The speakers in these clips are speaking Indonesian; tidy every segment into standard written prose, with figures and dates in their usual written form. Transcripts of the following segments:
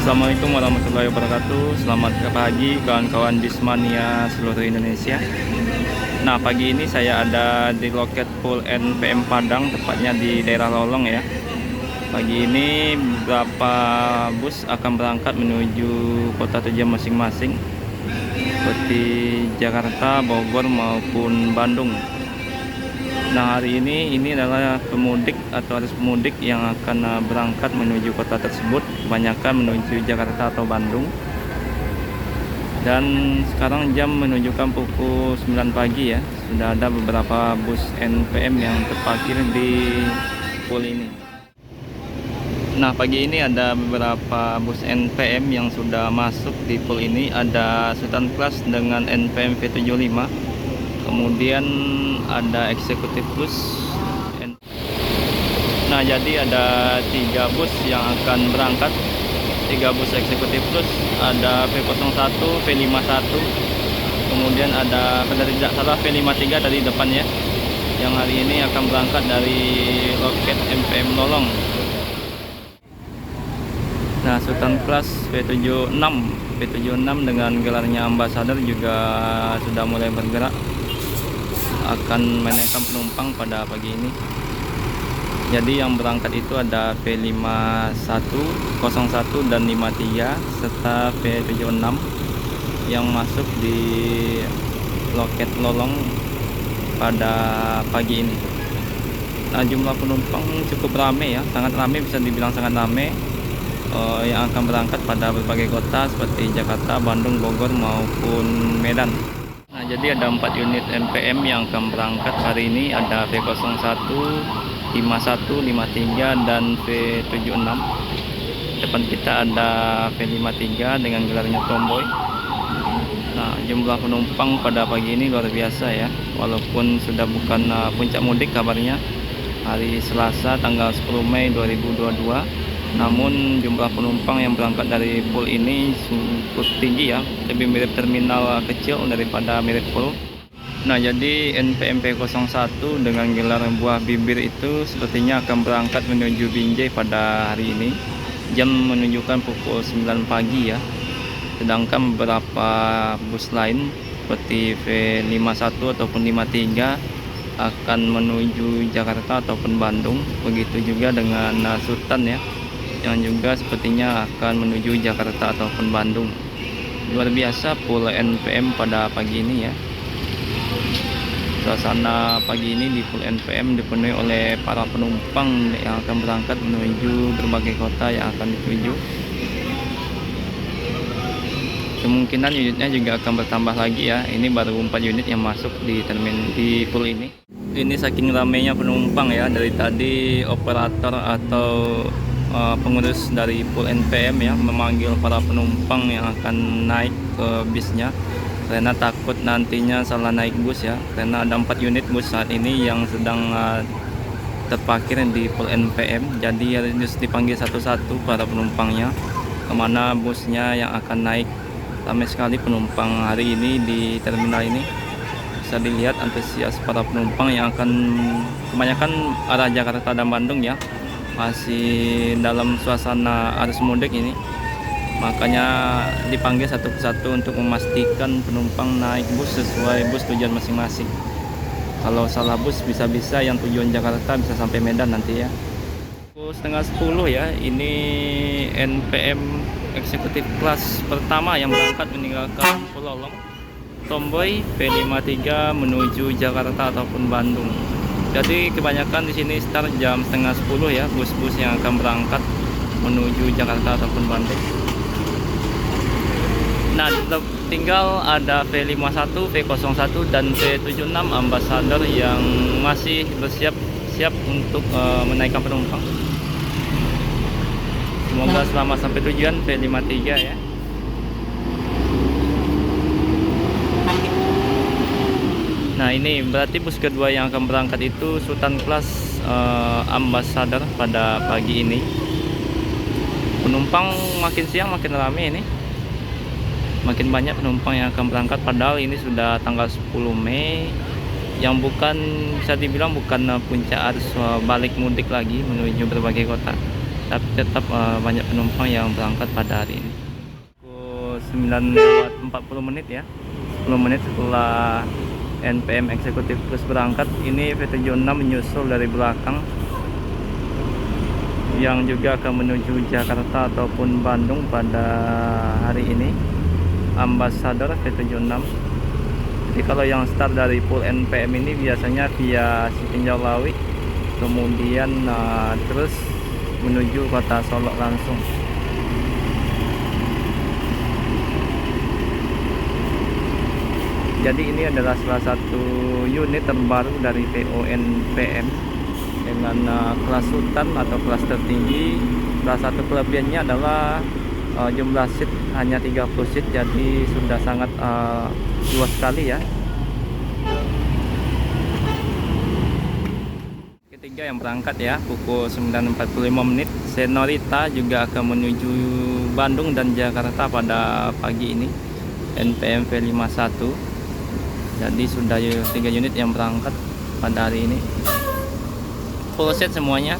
Assalamualaikum warahmatullahi wabarakatuh. Selamat pagi kawan-kawan Bismania seluruh Indonesia. Nah, pagi ini saya ada di loket Pool NPM Padang, tepatnya di daerah Lolong ya. Pagi ini beberapa bus akan berangkat menuju kota tujuan masing-masing, seperti Jakarta, Bogor maupun Bandung. Nah, hari ini adalah pemudik atau arus pemudik yang akan berangkat menuju kota tersebut, kebanyakan menuju Jakarta atau Bandung. Dan sekarang jam menunjukkan pukul 9 pagi ya, sudah ada beberapa bus NPM yang terparkir di pool ini. Nah, pagi ini ada beberapa bus NPM yang sudah masuk di pool ini. Ada Sultan Class dengan NPM V75, kemudian ada eksekutif bus. Nah, jadi ada 3 bus yang akan berangkat, 3 bus eksekutif bus. Ada V01, V51, kemudian ada, kalau tidak salah, V53 dari depannya, yang hari ini akan berangkat dari loket NPM Lolong. Nah, Sultan Class V76 dengan gelarnya Ambassador juga sudah mulai bergerak, akan menaikkan penumpang pada pagi ini. Jadi yang berangkat itu ada V51, 01 dan 53 serta V76 yang masuk di loket Lolong pada pagi ini. Nah, jumlah penumpang cukup ramai ya, sangat ramai, bisa dibilang sangat ramai, yang akan berangkat pada berbagai kota seperti Jakarta, Bandung, Bogor maupun Medan. Nah, jadi ada 4 unit NPM yang akan berangkat hari ini. Ada V01, 51, 53 dan V76. Depan kita ada V53 dengan gelarnya Tomboy. Nah, jumlah penumpang pada pagi ini luar biasa ya, walaupun sudah bukan puncak mudik kabarnya, hari Selasa tanggal 10 Mei 2022. Namun jumlah penumpang yang berangkat dari pool ini cukup tinggi ya, lebih mirip terminal kecil daripada mirip pool. Nah, jadi NPM V01 dengan gelar buah bibir itu sepertinya akan berangkat menuju Binjai pada hari ini. Jam menunjukkan pukul 9 pagi ya. Sedangkan beberapa bus lain seperti V51 ataupun 53 akan menuju Jakarta ataupun Bandung. Begitu juga dengan Sultan ya, yang juga sepertinya akan menuju Jakarta ataupun Bandung. Luar biasa pool NPM pada pagi ini ya. Suasana pagi ini di pool NPM dipenuhi oleh para penumpang yang akan berangkat menuju berbagai kota yang akan dituju. Kemungkinan unitnya juga akan bertambah lagi ya. Ini baru 4 unit yang masuk di pool ini. Ini saking ramainya penumpang ya, dari tadi operator atau pengurus dari pool NPM ya memanggil para penumpang yang akan naik ke bisnya, karena takut nantinya salah naik bus ya, karena ada 4 unit bus saat ini yang sedang terparkir di pool NPM. Jadi harus dipanggil satu-satu para penumpangnya kemana busnya yang akan naik. Ramai sekali penumpang hari ini di terminal ini, bisa dilihat antusias para penumpang yang akan kebanyakan arah Jakarta dan Bandung ya, masih dalam suasana arus mudik ini. Makanya dipanggil satu persatu untuk memastikan penumpang naik bus sesuai bus tujuan masing-masing. Kalau salah bus bisa-bisa yang tujuan Jakarta bisa sampai Medan nanti ya. Pukul setengah 10 ya, ini NPM eksekutif kelas pertama yang berangkat meninggalkan Pulau Lolong, Tomboy V53 menuju Jakarta ataupun Bandung. Jadi kebanyakan di sini start jam setengah 10 ya, bus-bus yang akan berangkat menuju Jakarta ataupun Bandung. Nah, tinggal ada V51, V01 dan V76 Ambassador yang masih bersiap untuk menaikkan penumpang. Semoga selamat sampai tujuan V53 ya. Nah, ini berarti bus kedua yang akan berangkat itu Sultan Class Ambassador pada pagi ini. Penumpang makin siang makin ramai ini, makin banyak penumpang yang akan berangkat, padahal ini sudah tanggal 10 Mei yang bukan, bisa dibilang bukan puncak arus balik mudik lagi menuju berbagai kota. tapi tetap banyak penumpang yang berangkat pada hari ini. Pukul 9:40 ya, 10 menit setelah NPM Eksekutif Plus berangkat, ini V76 menyusul dari belakang yang juga akan menuju Jakarta ataupun Bandung pada hari ini, Ambassador V76. Jadi kalau yang start dari full NPM ini biasanya via Sitinjau Lawi, kemudian terus menuju kota Solo langsung. Jadi ini adalah salah satu unit terbaru dari PONPM dengan kelas sultan atau kelas tertinggi. Salah satu kelebihannya adalah jumlah seat hanya 30 seat, jadi sudah sangat luas sekali ya. Ketiga yang berangkat ya, pukul 9:45 menit. Senorita juga akan menuju Bandung dan Jakarta pada pagi ini, NPM V51. Jadi sudah 3 unit yang berangkat pada hari ini, full set semuanya.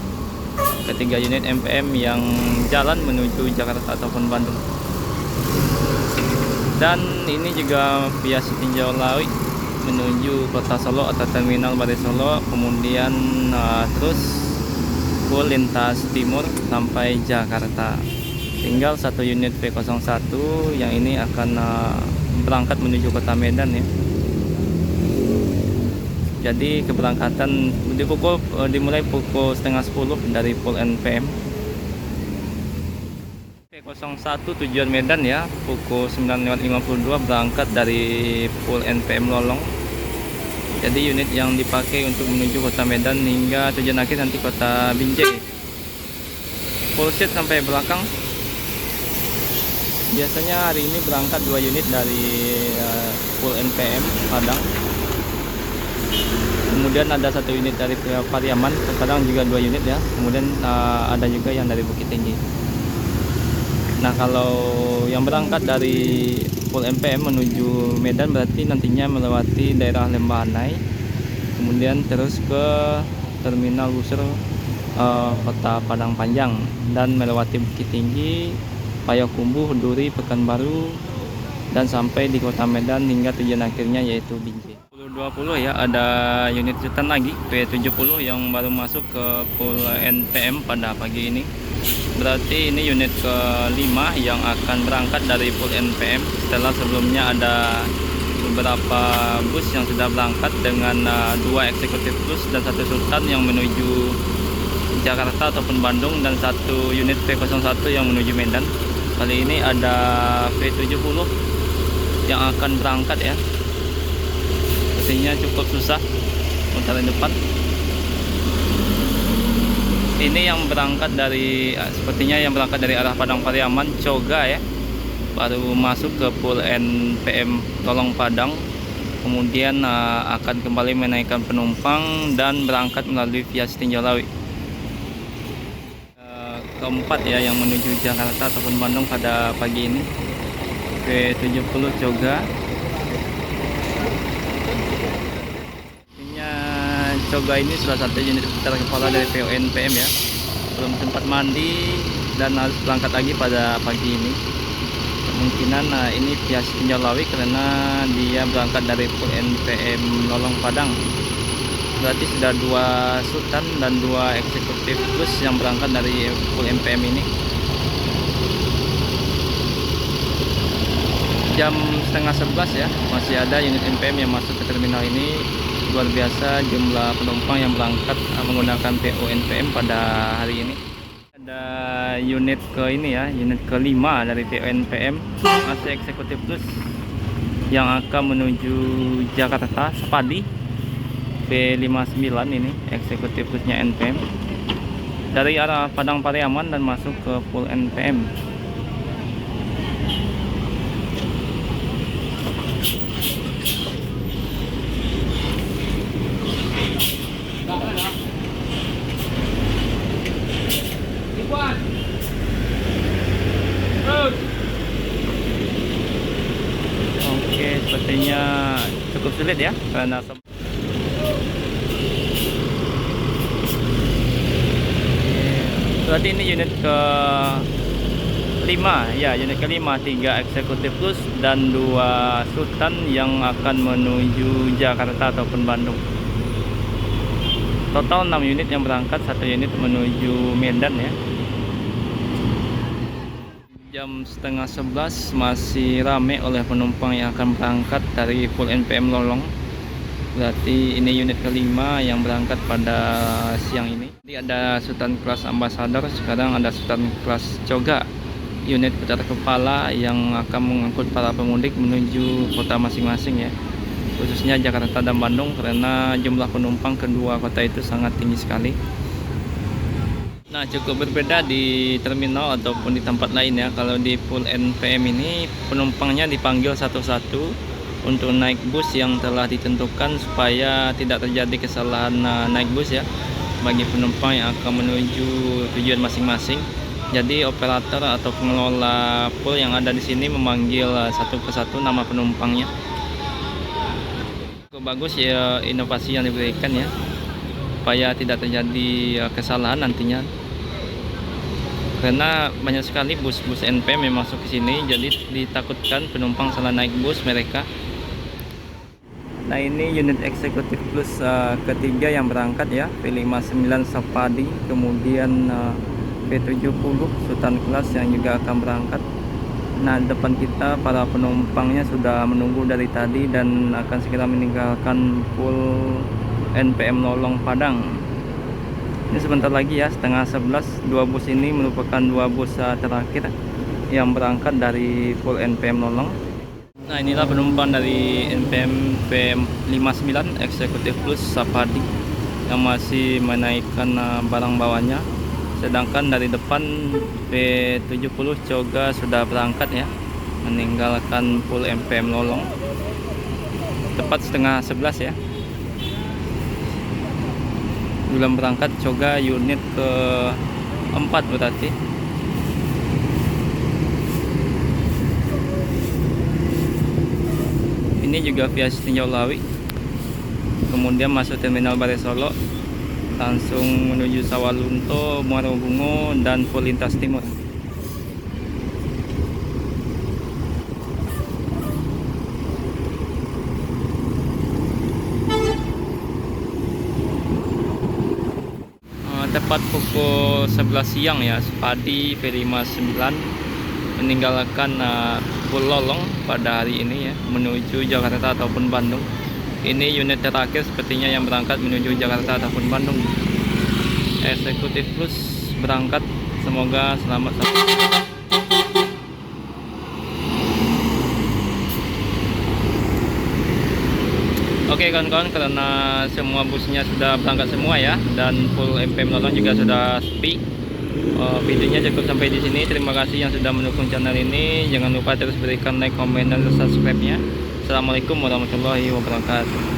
Ketiga unit NPM yang jalan menuju Jakarta ataupun Bandung. Dan ini juga via Sitinjau Lawi menuju kota Solo atau terminal Balai Solo, kemudian terus full lintas timur sampai Jakarta. Tinggal satu unit V01 yang ini akan berangkat menuju kota Medan ya. Jadi keberangkatan dimulai pukul 9:30 dari full NPM. V01 tujuan Medan ya, pukul 9:52 berangkat dari full NPM Lolong. Jadi unit yang dipakai untuk menuju kota Medan hingga tujuan akhir nanti kota Binjai. Full seat sampai belakang. Biasanya hari ini berangkat 2 unit dari full NPM Padang. Kemudian ada 1 unit dari Pariaman, sekarang juga 2 unit ya. Kemudian ada juga yang dari Bukit Tinggi. Nah, kalau yang berangkat dari full NPM menuju Medan berarti nantinya melewati daerah Lembahanai, kemudian terus ke terminal Busur kota Padang Panjang, dan melewati Bukit Tinggi, Payakumbuh, Duri, Pekanbaru, dan sampai di kota Medan hingga tujuan akhirnya yaitu Binjai. 20 ya, ada unit sultan lagi P70 yang baru masuk ke full NPM pada pagi ini. Berarti ini unit ke-5 yang akan berangkat dari full NPM setelah sebelumnya ada beberapa bus yang sudah berangkat dengan 2 eksekutif plus dan 1 sultan yang menuju Jakarta ataupun Bandung, dan 1 unit V01 yang menuju Medan. Kali ini ada V70 yang akan berangkat ya. Sepertinya cukup susah putaran depan. Ini yang berangkat dari sepertinya yang berangkat dari arah Padang Pariaman, Coga ya, baru masuk ke full NPM Tolong Padang, kemudian akan kembali menaikkan penumpang dan berangkat melalui via Sitinjau Lawi. Keempat ya yang menuju Jakarta ataupun Bandung pada pagi ini, V70 Coga. Coga ini salah satu unit terkepala dari PONPM ya, belum sempat mandi dan harus berangkat lagi pada pagi ini. Kemungkinan ini via Sitinjau Lawi karena dia berangkat dari full NPM Lolong Padang. Berarti sudah 2 sultan dan 2 eksekutif plus yang berangkat dari full NPM ini. Jam 10:30 ya, masih ada unit NPM yang masuk ke terminal ini. Luar biasa jumlah penumpang yang berangkat menggunakan PONPM pada hari ini. Ada unit unit ke-5 dari PONPM masih eksekutif plus yang akan menuju Jakarta, Sepadi P59 ini eksekutif plusnya NPM dari arah Padang Pariaman dan masuk ke full NPM. Oke, sepertinya cukup sulit ya karena Berarti ini unit ke 5 ya, unit kelima, 3 eksekutif plus dan 2 Sultan yang akan menuju Jakarta ataupun Bandung. Total 6 unit yang berangkat, 1 unit menuju Medan ya. Jam setengah 11 masih rame oleh penumpang yang akan berangkat dari Full NPM Lolong. Berarti ini unit kelima yang berangkat pada siang ini. Jadi ada Sultan Class Ambassador, sekarang ada Sultan Class Choga, unit putar kepala yang akan mengangkut para pemudik menuju kota masing-masing ya, khususnya Jakarta dan Bandung, karena jumlah penumpang kedua kota itu sangat tinggi sekali. Nah, cukup berbeda di terminal ataupun di tempat lain ya. Kalau di Full NPM ini penumpangnya dipanggil satu-satu untuk naik bus yang telah ditentukan supaya tidak terjadi kesalahan naik bus ya bagi penumpang yang akan menuju tujuan masing-masing. Jadi operator atau pengelola pool yang ada di sini memanggil satu persatu nama penumpangnya. Cukup bagus ya inovasi yang diberikan ya, supaya tidak terjadi kesalahan nantinya. Karena banyak sekali bus-bus NPM yang masuk ke sini, jadi ditakutkan penumpang salah naik bus mereka. Nah, ini unit eksekutif plus ketiga yang berangkat ya, V59 Sapadi, kemudian V70 Sultan Class yang juga akan berangkat. Nah, depan kita para penumpangnya sudah menunggu dari tadi dan akan segera meninggalkan Full NPM Lolong Padang. Ini sebentar lagi ya, setengah 11. 2 bus ini merupakan 2 bus terakhir yang berangkat dari Full NPM Lolong. Nah, inilah penumpang dari NPM V59 Eksekutif Plus Sapadi yang masih menaikkan barang bawahnya. Sedangkan dari depan V70 Choga sudah berangkat ya, meninggalkan Full NPM Lolong tepat setengah 11 ya. Belum berangkat Choga unit ke 4 berarti. Ini juga via Tinjau Lawi, kemudian masuk terminal Bare Solo, langsung menuju Sawalunto, Muaro Bungo, dan Full Lintas Timur. Tepat pukul 11 siang ya, Sapadi V59 meninggalkan Full Lolong pada hari ini ya, menuju Jakarta ataupun Bandung. Ini unit terakhir sepertinya yang berangkat menuju Jakarta ataupun Bandung. Eksekutif Plus berangkat, semoga selamat sampai. Oke kawan-kawan, karena semua busnya sudah berangkat semua ya, dan Full NPM Lolong juga sudah sepi. Videonya cukup sampai di sini. Terima kasih yang sudah mendukung channel ini. Jangan lupa terus berikan like, komen, dan subscribe-nya. Assalamualaikum warahmatullahi wabarakatuh.